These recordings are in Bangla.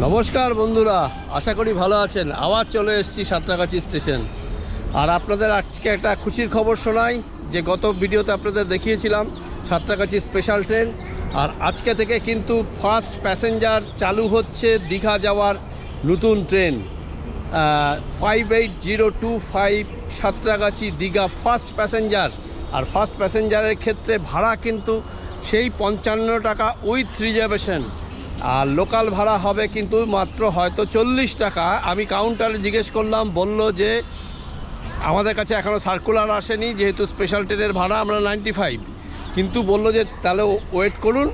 নমস্কার বন্ধুরা, আশা করি ভালো আছেন। আবার চলে এসেছি সাঁতরাগাছি স্টেশন। আর আপনাদের আজকে একটা খুশির খবর শোনাই যে গত ভিডিওতে আপনাদের দেখিয়েছিলাম সাঁতরাগাছি স্পেশাল ট্রেন। আর আজকে থেকে কিন্তু ফার্স্ট প্যাসেঞ্জার চালু হচ্ছে দীঘা যাওয়ার নতুন train 58025 Santragachi Digha fast passenger. আর ফার্স্ট প্যাসেঞ্জারের ক্ষেত্রে ভাড়া কিন্তু সেই 55 টাকা উইথ রিজার্ভেশন। আর লোকাল ভাড়া হবে কিন্তু মাত্র হয়তো 40 টাকা। আমি কাউন্টারে জিজ্ঞেস করলাম, বলল যে আমাদের কাছে এখনও সার্কুলার আসেনি, যেহেতু স্পেশাল ট্রেনের ভাড়া আমরা 95, কিন্তু বলল যে তাহলে ওয়েট করুন,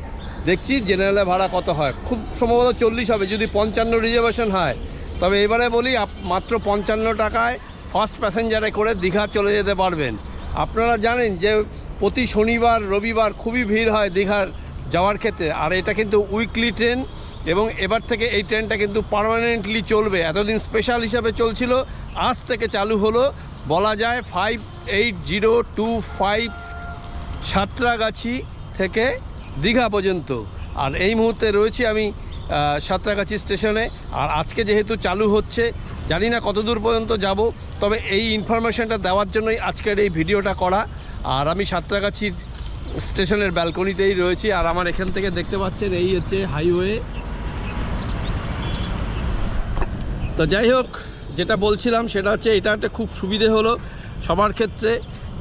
দেখছি জেনারেলে ভাড়া কত হয়। খুব সম্ভবত 40 হবে যদি 55 রিজার্ভেশন হয়। তবে এবারে বলি, মাত্র 55 টাকায় ফার্স্ট প্যাসেঞ্জারে করে দীঘা চলে যেতে পারবেন। আপনারা জানেন যে প্রতি শনিবার রবিবার খুবই ভিড় হয় দীঘার যাওয়ার ক্ষেত্রে। আর এটা কিন্তু উইকলি ট্রেন এবং এবার থেকে এই ট্রেনটা কিন্তু পার্মানেন্টলি চলবে। এতদিন স্পেশাল হিসাবে চলছিল, আজ থেকে চালু হলো বলা যায় 58025 সাঁতরাগাছি থেকে দীঘা পর্যন্ত। আর এই মুহূর্তে রয়েছি আমি সাঁতরাগাছি স্টেশনে। আর আজকে যেহেতু চালু হচ্ছে, জানি না কত দূর পর্যন্ত যাব, তবে এই ইনফরমেশনটা দেওয়ার জন্যই আজকের এই ভিডিওটা করা। আর আমি সাঁতরাগাছির স্টেশনের ব্যালকনিতেই রয়েছি। আর আমার এখান থেকে দেখতে পাচ্ছেন এই হচ্ছে হাইওয়ে। তো যাই হোক, যেটা বলছিলাম সেটা হচ্ছে এটা একটা খুব সুবিধে হলো সবার ক্ষেত্রে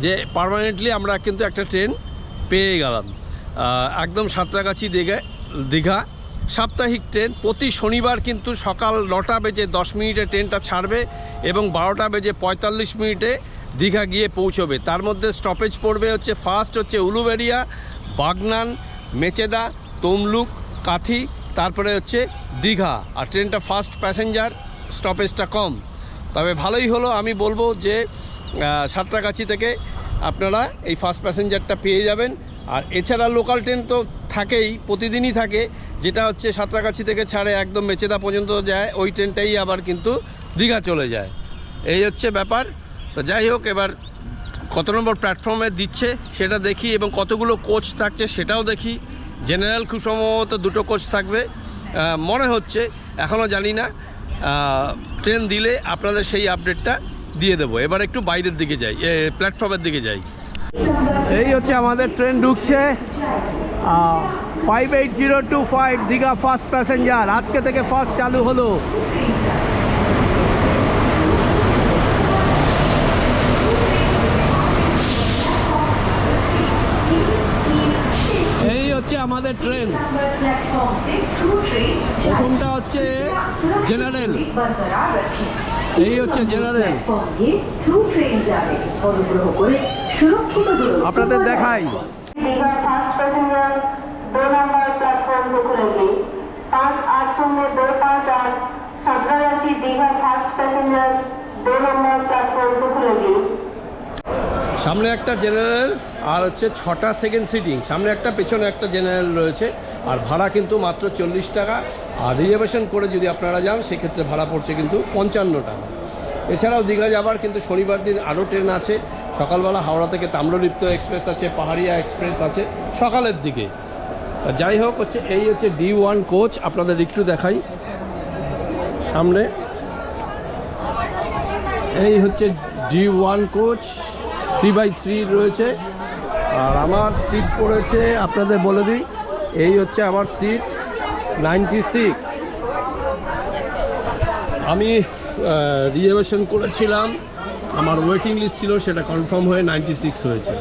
যে পার্মানেন্টলি আমরা কিন্তু একটা ট্রেন পেয়ে গেলাম। একদম সাঁতরাগাছি দীঘা সাপ্তাহিক ট্রেন। প্রতি শনিবার কিন্তু সকাল 9টা বেজে 10 মিনিটে ট্রেনটা ছাড়বে এবং 12টা বেজে 45 মিনিটে দীঘা গিয়ে পৌঁছবে। তার মধ্যে স্টপেজ পড়বে হচ্ছে ফার্স্ট হচ্ছে উলুবেড়িয়া, বাগনান, মেচেদা, তমলুক, কাথি, তারপরে হচ্ছে দীঘা। আর ট্রেনটা ফার্স্ট প্যাসেঞ্জার, স্টপেজটা কম। তবে ভালোই হলো, আমি বলবো যে সাঁতরাগাছি থেকে আপনারা এই ফার্স্ট প্যাসেঞ্জারটা পেয়ে যাবেন। আর এছাড়া লোকাল ট্রেন তো থাকেই, প্রতিদিনই থাকে, যেটা হচ্ছে সাঁতরাগাছি থেকে ছাড়ে একদম মেচেদা পর্যন্ত যায়, ওই ট্রেনটাই আবার কিন্তু দীঘা চলে যায়। এই হচ্ছে ব্যাপার। তো যাই হোক, এবার কত নম্বর প্ল্যাটফর্মে দিচ্ছে সেটা দেখি এবং কতগুলো কোচ থাকছে সেটাও দেখি। জেনারেল খুব সম্ভবত 2টো কোচ থাকবে মনে হচ্ছে, এখনও জানি না। ট্রেন দিলে আপনাদের সেই আপডেটটা দিয়ে দেবো। এবার একটু বাইরের দিকে যাই, প্ল্যাটফর্মের দিকে যাই। এই হচ্ছে আমাদের ট্রেন ঢুকছে 58025 দীঘা ফার্স্ট প্যাসেঞ্জার। আজকে থেকে ফার্স্ট চালু হলো। এই হচ্ছে আমাদের ট্রেন। প্রথমটা হচ্ছে জেনারেল, এই হচ্ছে জেনারেল। আপনাদের দেখাই। Digha fast passenger 2 number platform से खुलेगी। 580258 Santragachi Digha fast passenger 2 number platform से खुलेगी। সামনে একটা জেনারেল আর হচ্ছে 6টা সেকেন্ড সিটিং, সামনে একটা পেছনে একটা জেনারেল রয়েছে। আর ভাড়া কিন্তু মাত্র 40 টাকা। আর রিজার্ভেশন করে যদি আপনারা যান সেক্ষেত্রে ভাড়া পড়ছে কিন্তু 55 টাকা। এছাড়াও দীঘা যাবার কিন্তু শনিবার দিন আরও ট্রেন আছে। সকালবেলা হাওড়া থেকে তাম্রলিপ্ত এক্সপ্রেস আছে, পাহাড়িয়া এক্সপ্রেস আছে সকালের দিকে। যাই হোক, হচ্ছে এই হচ্ছে D1 কোচ। আপনাদের একটু দেখাই সামনে, এই হচ্ছে D1 কোচ 3x3 রয়েছে। আর আমার সিট পড়েছে, আপনাদের বলে দিই, এই হচ্ছে আমার সিট 96। আমি রিজার্ভেশন করেছিলাম, আমার ওয়েটিং লিস্ট ছিল, সেটা কনফার্ম হয়ে 96 হয়েছে।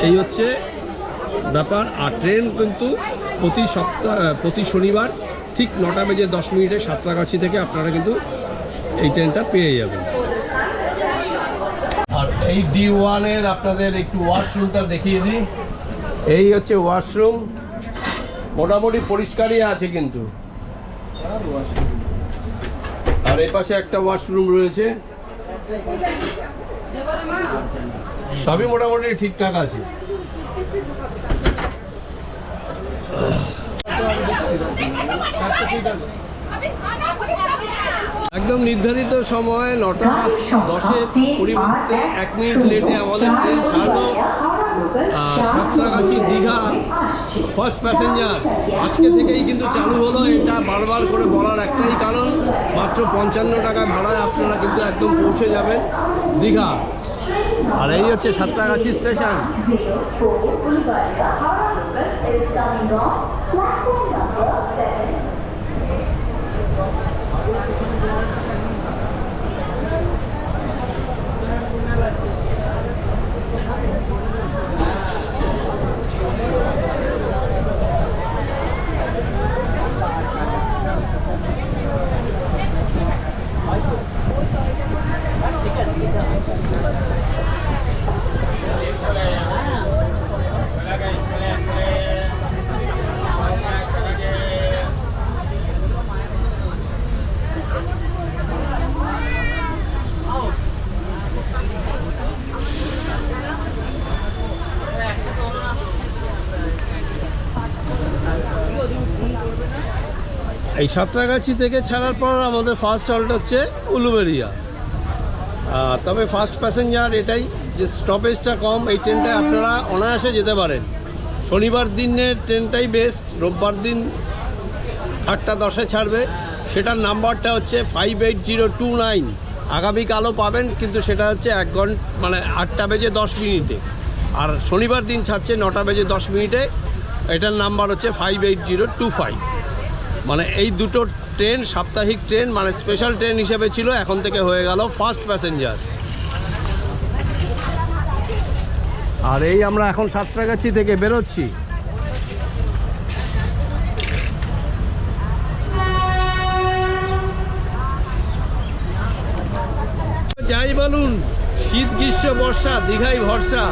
এই হচ্ছে ব্যাপার। আর ট্রেন কিন্তু প্রতি শনিবার ঠিক 9টা বেজে 10 মিনিটে সাঁতরাগাছি থেকে আপনারা কিন্তু এই ট্রেনটা পেয়ে যাবেন। আর এই D1-এর আপনাদের একটু ওয়াশরুমটা দেখিয়ে দিই। এই হচ্ছে ওয়াশরুম, মোটামুটি পরিষ্কারই আছে কিন্তু। আর এই পাশে একটা ওয়াশরুম রয়েছে, সবই মোটামুটি ঠিকঠাক আছে। একদম নির্ধারিত সময় 9টা 10-এর পরিবর্তে 1 মিনিট লেটে আমাদের ট্রেন ছাড়লো সাঁতরাগাছি দীঘা ফার্স্ট প্যাসেঞ্জার। আজকে থেকেই কিন্তু চালু হলো এটা। বারবার করে বলার একটাই কারণ, মাত্র 55 টাকা ভাড়ায় আপনারা কিন্তু একদম পৌঁছে যাবেন দীঘা। আর এই হচ্ছে সাঁতরাগাছি স্টেশন। এই সাঁতরাগাছি থেকে ছাড়ার পর আমাদের ফার্স্ট হল্ট হচ্ছে উলুবেড়িয়া। তবে ফার্স্ট প্যাসেঞ্জার এটাই যে স্টপেজটা কম, এই ট্রেনটায় আপনারা অনায়াসে যেতে পারেন। শনিবার দিনের ট্রেনটাই বেস্ট, রোববার দিন 8টা 10-এ ছাড়বে, সেটার নাম্বারটা হচ্ছে 58029। আগামীকালও পাবেন, কিন্তু সেটা হচ্ছে 1 ঘন্টা মানে 8টা বেজে 10 মিনিটে। আর শনিবার দিন ছাড়ছে 9টা বেজে 10 মিনিটে, এটার নাম্বার হচ্ছে 58025। মানে এই দুটো ট্রেন সাপ্তাহিক ট্রেন, মানে স্পেশাল ট্রেন হিসেবে ছিল, এখন থেকে হয়ে গেল ফার্স্ট প্যাসেঞ্জার। আর এই আমরা এখন সাঁতরাগাছি থেকে বেরোচ্ছি। যাই বলুন, শীত গ্রীষ্ম বর্ষা দীঘায় ভরসা।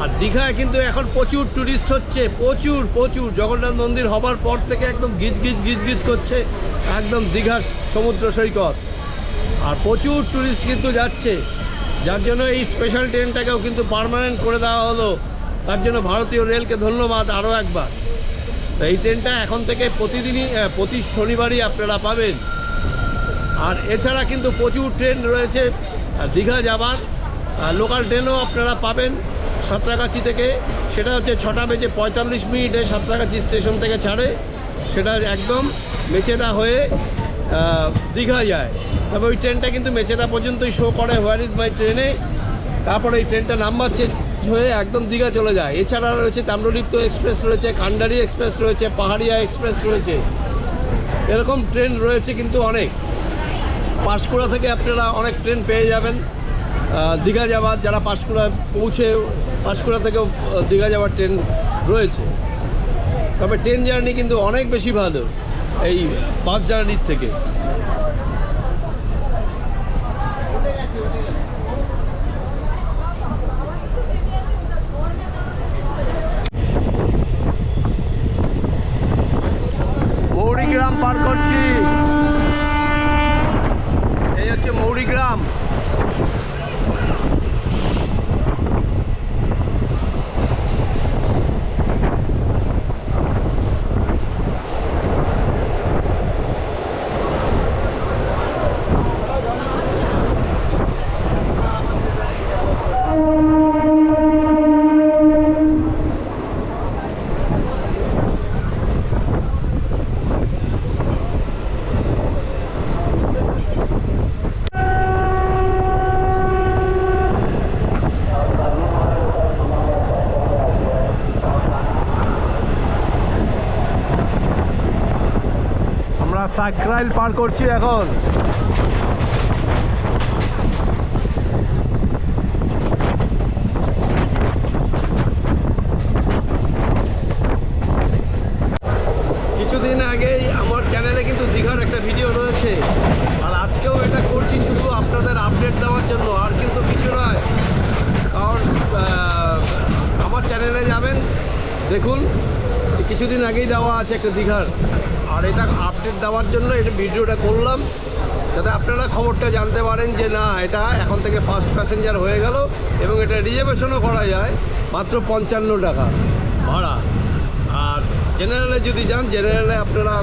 আর দীঘায় কিন্তু এখন প্রচুর টুরিস্ট হচ্ছে, প্রচুর প্রচুর। জগন্নাথ মন্দির হবার পর থেকে একদম গিজ গিজ গিজ গিজ করছে একদম দীঘার সমুদ্র সৈকত। আর প্রচুর টুরিস্ট কিন্তু যাচ্ছে, যার জন্য এই স্পেশাল ট্রেনটাকেও কিন্তু পার্মানেন্ট করে দেওয়া হলো। তার জন্য ভারতীয় রেলকে ধন্যবাদ আরও একবার। তো এই ট্রেনটা এখন থেকে প্রতিদিনই প্রতি শনিবারই আপনারা পাবেন। আর এছাড়া কিন্তু প্রচুর ট্রেন রয়েছে দীঘা যাবার, লোকাল ট্রেনও আপনারা পাবেন সাঁতরাগাছি থেকে। সেটা হচ্ছে 6টা বেজে 45 মিনিটে সাঁতরাগাছি স্টেশন থেকে ছাড়ে, সেটা একদম মেচেদা হয়ে দীঘা যায়। তবে ওই ট্রেনটা কিন্তু মেচেদা পর্যন্তই শো করে হোয়ার ইজ মাই ট্রেনে, তারপরে এই ট্রেনটা নাম্বার চেঞ্জ হয়ে একদম দীঘা চলে যায়। এছাড়া রয়েছে তাম্রলিপ্ত এক্সপ্রেস রয়েছে, কান্ডারি এক্সপ্রেস রয়েছে, পাহাড়িয়া এক্সপ্রেস রয়েছে, এরকম ট্রেন রয়েছে কিন্তু অনেক। পাঁশকুড়া থেকে আপনারা অনেক ট্রেন পেয়ে যাবেন দীঘা যাওয়ার, যারা পাঁশকুড়া পৌঁছে পাঁশকুড়া থেকেও দীঘা যাওয়ার ট্রেন রয়েছে। তবে ট্রেন জার্নি কিন্তু অনেক বেশি ভালো এই বাস জার্নির থেকে। মৌরিগ্রাম পার করছি, এই হচ্ছে মৌরিগ্রাম। সাকরাইল পার করছি এখন। কিছুদিন আগেই আমার চ্যানেলে কিন্তু দীঘার একটা ভিডিও রয়েছে, আর আজকেও এটা করছি শুধু আপনাদের আপডেট দেওয়ার জন্য, আর কিন্তু কিছু নয়। কারণ আমার চ্যানেলে যাবেন, দেখুন কিছুদিন আগেই দেওয়া আছে একটা দীঘার, আর এটা আপডেট দেওয়ার জন্য এটা ভিডিওটা করলাম, যাতে আপনারা খবরটা জানতে পারেন যে না, এটা এখন থেকে ফার্স্ট প্যাসেঞ্জার হয়ে গেল এবং এটা রিজার্ভেশনও করা যায় মাত্র 55 টাকা ভাড়া। আর জেনারেলে যদি যান, জেনারেলে আপনারা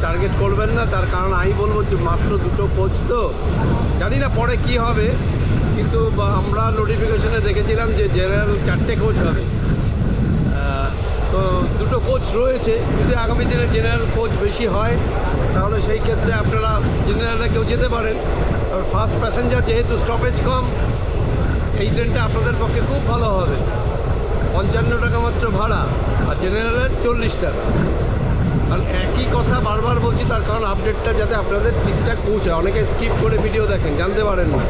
টার্গেট করবেন না, তার কারণ আমি বলবো যে মাত্র 2টো কোচ, তো জানি না পরে কি হবে, কিন্তু আমরা নোটিফিকেশনে দেখেছিলাম যে জেনারেল 4টে কোচ হবে। তো দুটো কোচ রয়েছে, যদি আগামী দিনে জেনারেল কোচ বেশি হয় তাহলে সেই ক্ষেত্রে আপনারা জেনারেলে কেউ যেতে পারেন। ফার্স্ট প্যাসেঞ্জার যেহেতু স্টপেজ কম, এই ট্রেনটা আপনাদের পক্ষে খুব ভালো হবে। 55 টাকা মাত্র ভাড়া, আর জেনারেলের 40 টাকা। আর একই কথা বারবার বলছি, তার কারণ আপডেটটা যাতে আপনাদের ঠিকঠাক পৌঁছায়। অনেকে স্কিপ করে ভিডিও দেখেন, জানতে পারেন না।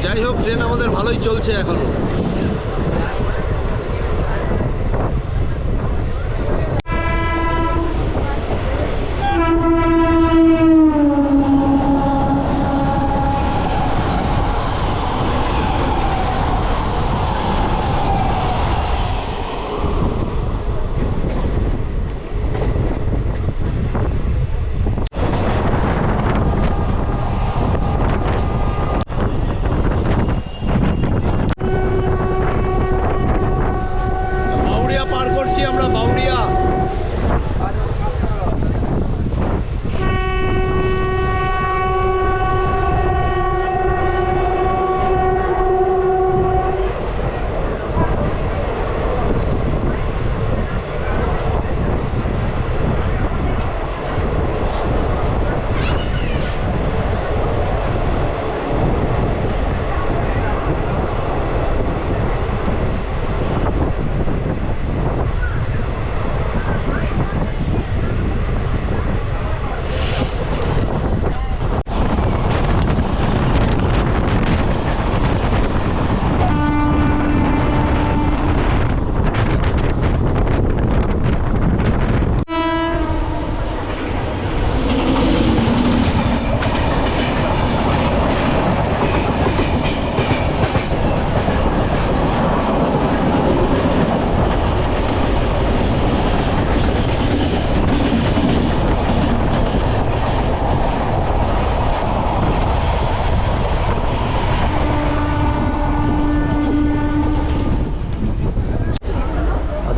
যাই হোক, ট্রেন আমাদের ভালোই চলছে এখনও। বাউরিয়া পার করছি আমরা, বাউরিয়া।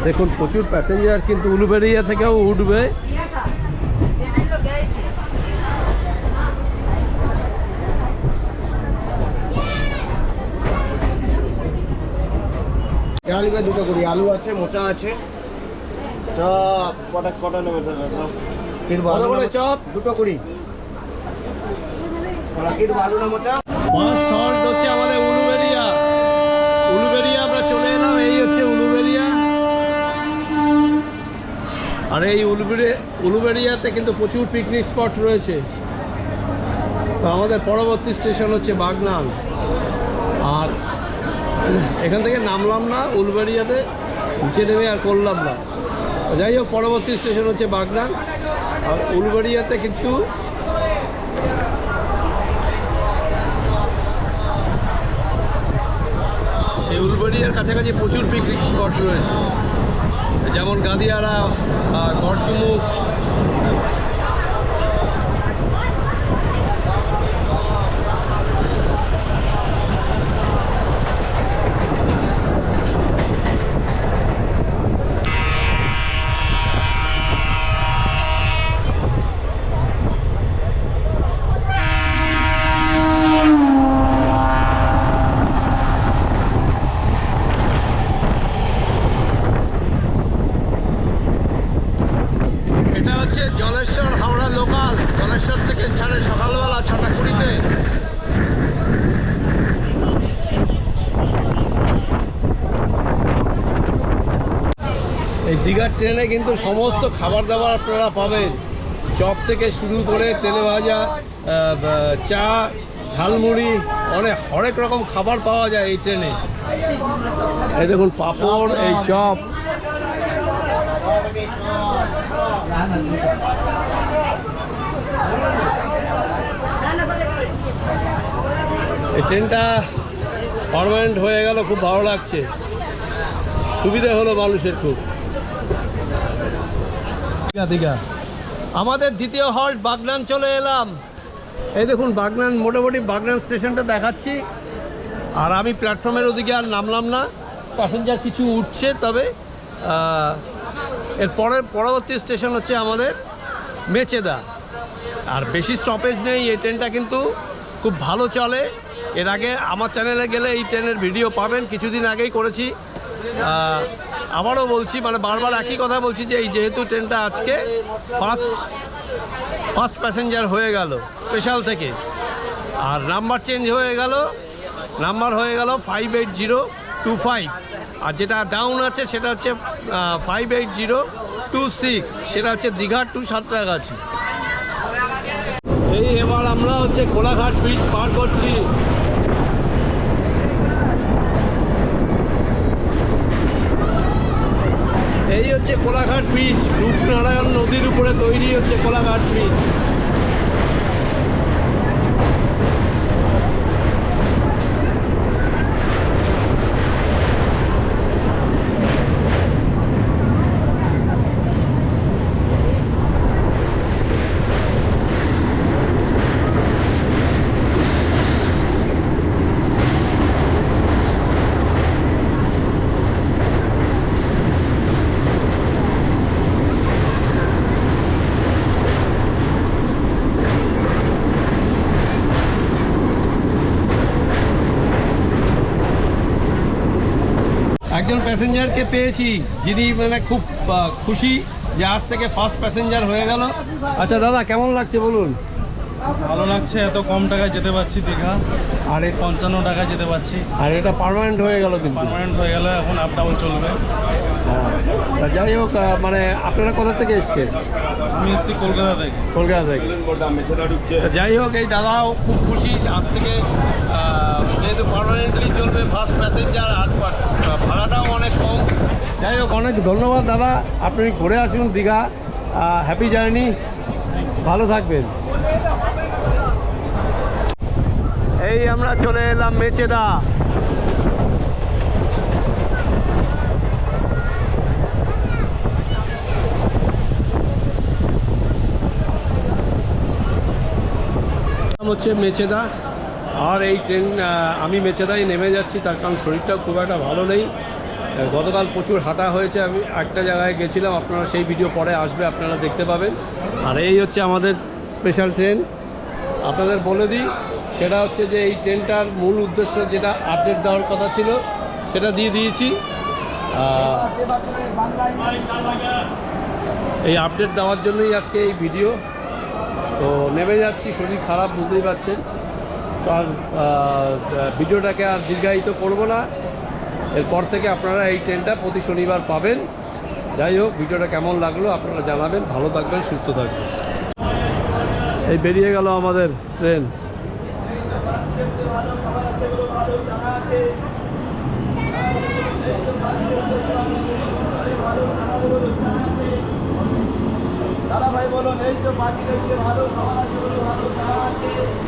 দেখুন প্রচুর প্যাসেঞ্জার কিন্তু উলুবেড়িয়া থেকেও উঠবে। আলু দুটো করি, আলু আছে, মোচা আছে, চপ কটা কটা নেবে চপ দুটো করি, আলু না মোচা। ফার্স্ট হল্ট হচ্ছে আমাদের উলুবেড়িয়া। উলুবেড়িয়া আমরা চলে এলাম, এই হচ্ছে উলুবেড়িয়া। আর এই উলুবেড়িয়াতে কিন্তু প্রচুর পিকনিক স্পট রয়েছে। তো আমাদের পরবর্তী স্টেশন হচ্ছে বাগনান। আর এখান থেকে নামলাম না উলুবেড়িয়াতে, নিচে নেমে আর করলাম না। যাই হোক, পরবর্তী স্টেশন হচ্ছে বাগনান। আর উলুবেড়িয়াতে কিন্তু এই উলুবেড়িয়ার কাছাকাছি প্রচুর পিকনিক স্পট রয়েছে, যেমন গাদিয়ারা, গড়চুমুক। এটা হচ্ছে জলেশ্বর হাওড়া লোকাল। জলেশ্বর থেকে ছাড়ে সকালবেলা 6:20-তে। এই দীঘার ট্রেনে কিন্তু সমস্ত খাবার দাবার আপনারা পাবেন, চপ থেকে শুরু করে তেলে ভাজা, চা, ঝালমুড়ি, অনেক রকম খাবার পাওয়া যায় এই ট্রেনে। এই দেখুন পাঁপড়, এই চপ। এই ট্রেনটা পার্মানেন্ট হয়ে গেল, খুব ভালো লাগছে, সুবিধা হলো মানুষের খুব। দীঘা আমাদের দ্বিতীয় হল্ট বাগনান চলে এলাম। এই দেখুন বাগনান, মোটামুটি বাগনান স্টেশনটা দেখাচ্ছি। আর আমি প্ল্যাটফর্মের ওদিকে আর নামলাম না, প্যাসেঞ্জার কিছু উঠছে। তবে এর পরবর্তী স্টেশন হচ্ছে আমাদের মেচেদা। আর বেশি স্টপেজ নেই, এই ট্রেনটা কিন্তু খুব ভালো চলে। এর আগে আমার চ্যানেলে গেলে এই ট্রেনের ভিডিও পাবেন, কিছুদিন আগেই করেছি। আবারও বলছি, মানে বারবার একই কথা বলছি যে এই যেহেতু ট্রেনটা আজকে ফার্স্ট প্যাসেঞ্জার হয়ে গেল স্পেশাল থেকে, আর নাম্বার চেঞ্জ হয়ে গেল, নাম্বার হয়ে গেল 58025, আর যেটা ডাউন আছে সেটা হচ্ছে 58026, সেটা হচ্ছে দীঘা টু সাঁতরাগাছি। এই এবার আমরা হচ্ছে কোলাঘাট ব্রিজ পার করছি। এই হচ্ছে কোলাঘাট ব্রিজ, রূপনারায়ণ নদীর উপরে তৈরি হচ্ছে কোলাঘাট ব্রিজ। একজন প্যাসেঞ্জারকে পেয়েছি যিনি মানে খুব খুশি যে আজ থেকে ফার্স্ট প্যাসেঞ্জার হয়ে গেল। আচ্ছা দাদা, কেমন লাগছে বলুন? ভালো লাগছে, এত কম টাকায় যেতে পারছি দীঘা, আর 55 টাকায় যেতে পারছি। আর এটা পার্মানেন্ট হয়ে গেল, কিন্তু পার্মানেন্ট হয়ে গেলে এখন আপ ডাউন চলবে। তা যাই হোক, মানে আপনারা কোথা থেকে এসছেন? আমি এসেছি কলকাতা থেকে। কলকাতা থেকে। তা যাই হোক, এই দাদাও খুব খুশি আজ থেকে যেহেতু পার্মানেন্টলি চলবে ফার্স্ট প্যাসেঞ্জার, আর ভাড়াটাও অনেক কম। যাই হোক, অনেক ধন্যবাদ দাদা, আপনি ঘুরে আসুন দীঘা। হ্যাপি জার্নি, ভালো থাকবেন। এই আমরা চলে এলাম মেচেদা। হচ্ছে মেচেদা, আর এই ট্রেন আমি মেচেদায় নেমে যাচ্ছি, তার কারণ শরীরটা খুব একটা ভালো নেই। গতকাল প্রচুর হাঁটা হয়েছে, আমি একটা জায়গায় গেছিলাম, আপনারা সেই ভিডিও পরে আসবে, আপনারা দেখতে পাবেন। আর এই হচ্ছে আমাদের স্পেশাল ট্রেন। আপনাদের বলে দিই, সেটা হচ্ছে যে এই ট্রেনটার মূল উদ্দেশ্য যেটা আপডেট দেওয়ার কথা ছিল সেটা দিয়ে দিয়েছি। এই আপডেট দেওয়ার জন্যই আজকে এই ভিডিও। তো নেমে যাচ্ছি, শরীর খারাপ বুঝতেই পারছেন, তো আর ভিডিওটাকে আর দীর্ঘায়িত করব না। এরপর থেকে আপনারা এই ট্রেনটা প্রতি শনিবার পাবেন। যাই হোক, ভিডিওটা কেমন লাগলো আপনারা জানাবেন। ভালো থাকবেন, সুস্থ থাকবেন। এই বেরিয়ে গেল আমাদের ট্রেন। দাদা ভাই বলুন, এই তো বাকি ভালো, ভালো